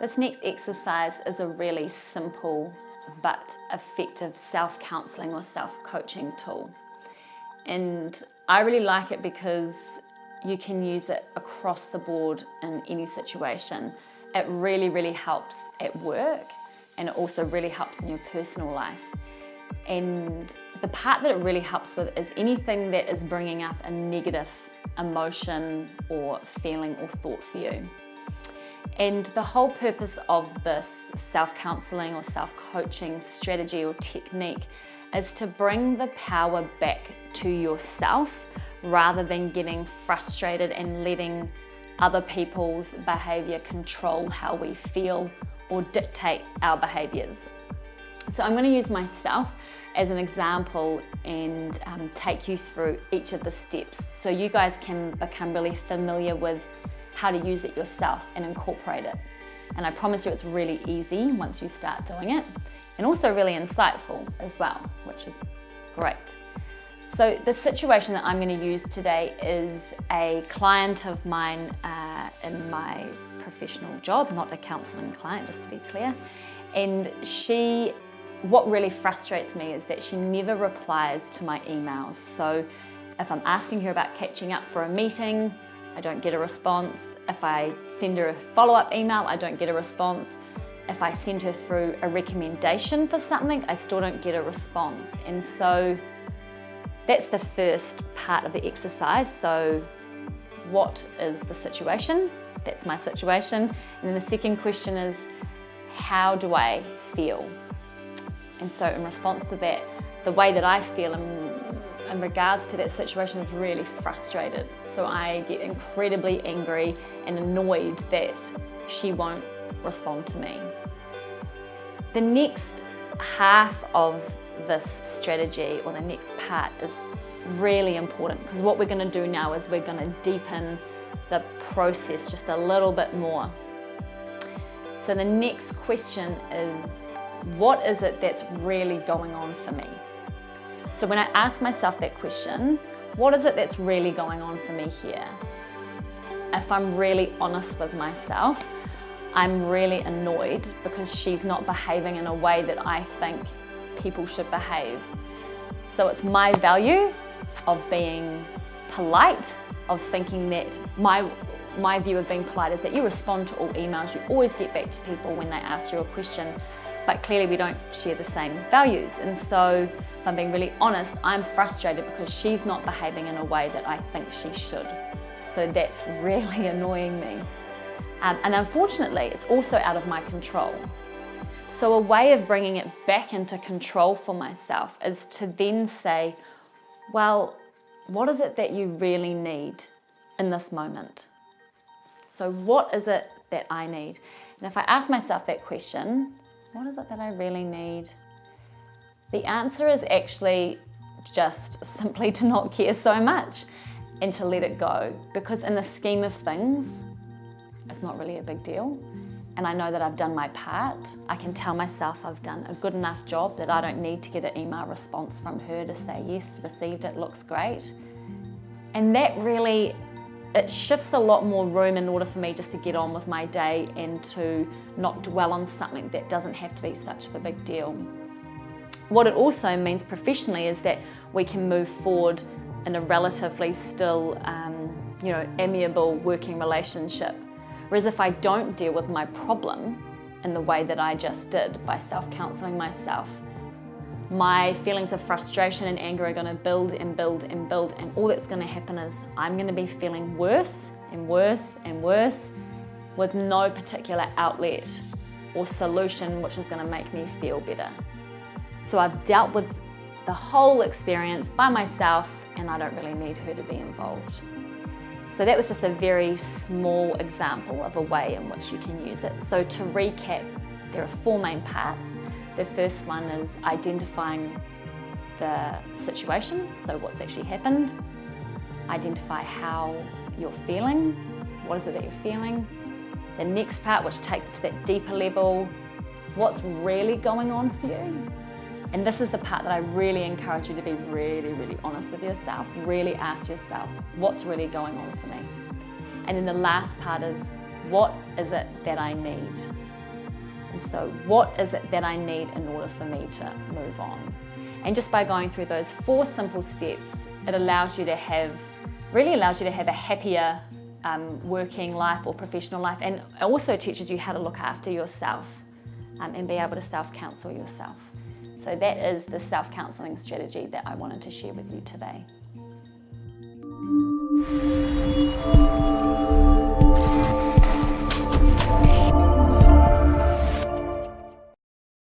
This next exercise is a really simple but effective self-counselling or self-coaching tool. And I really like it because you can use it across the board in any situation. It really, really helps at work, and it also really helps in your personal life. And the part that it really helps with is anything that is bringing up a negative emotion or feeling or thought for you. And the whole purpose of this self-counselling or self-coaching strategy or technique is to bring the power back to yourself rather than getting frustrated and letting other people's behaviour control how we feel or dictate our behaviours. So I'm going to use myself as an example and take you through each of the steps so you guys can become really familiar with how to use it yourself and incorporate it. And I promise you it's really easy once you start doing it, and also really insightful as well, which is great. So the situation that I'm going to use today is a client of mine in my professional job, not a counselling client, just to be clear. And what really frustrates me is that she never replies to my emails. So if I'm asking her about catching up for a meeting, I don't get a response. If I send her a follow-up email, I don't get a response. If I send her through a recommendation for something, I still don't get a response. And so that's the first part of the exercise. So what is the situation? That's my situation. And then the second question is, how do I feel? And so in response to that, the way that I feel in regards to that situation is really frustrated. So I get incredibly angry and annoyed that she won't respond to me. The next half of this strategy, or the next part, is really important, because what we're going to do now is we're going to deepen the process just a little bit more. So the next question is, what is it that's really going on for me? So when I ask myself that question, what is it that's really going on for me here? If I'm really honest with myself, I'm really annoyed because she's not behaving in a way that I think people should behave. So it's my value of being polite, of thinking that my view of being polite is that you respond to all emails, you always get back to people when they ask you a question, but clearly we don't share the same values. And so if I'm being really honest, I'm frustrated because she's not behaving in a way that I think she should. So that's really annoying me. And unfortunately, it's also out of my control. So a way of bringing it back into control for myself is to then say, well, what is it that you really need in this moment? So what is it that I need? And if I ask myself that question, what is it that I really need? The answer is actually just simply to not care so much and to let it go, because in the scheme of things, it's not really a big deal. And I know that I've done my part. I can tell myself I've done a good enough job that I don't need to get an email response from her to say, yes, received it, looks great. And that really, it shifts a lot more room in order for me just to get on with my day and to not dwell on something that doesn't have to be such a big deal. What it also means professionally is that we can move forward in a relatively still, amiable working relationship. Whereas if I don't deal with my problem in the way that I just did by self-counselling myself, my feelings of frustration and anger are going to build and build and build, and all that's going to happen is I'm going to be feeling worse and worse and worse with no particular outlet or solution which is going to make me feel better. So I've dealt with the whole experience by myself and I don't really need her to be involved. So that was just a very small example of a way in which you can use it. So to recap, there are 4 main parts. The first one is identifying the situation, so what's actually happened. Identify how you're feeling, what is it that you're feeling. The next part, which takes it to that deeper level, what's really going on for you. And this is the part that I really encourage you to be really, really honest with yourself. Really ask yourself, what's really going on for me? And then the last part is, what is it that I need? And so what is it that I need in order for me to move on? And just by going through those 4 simple steps, it allows you to have a happier working life or professional life, and also teaches you how to look after yourself and be able to self-counsel yourself. So that is the self-counselling strategy that I wanted to share with you today.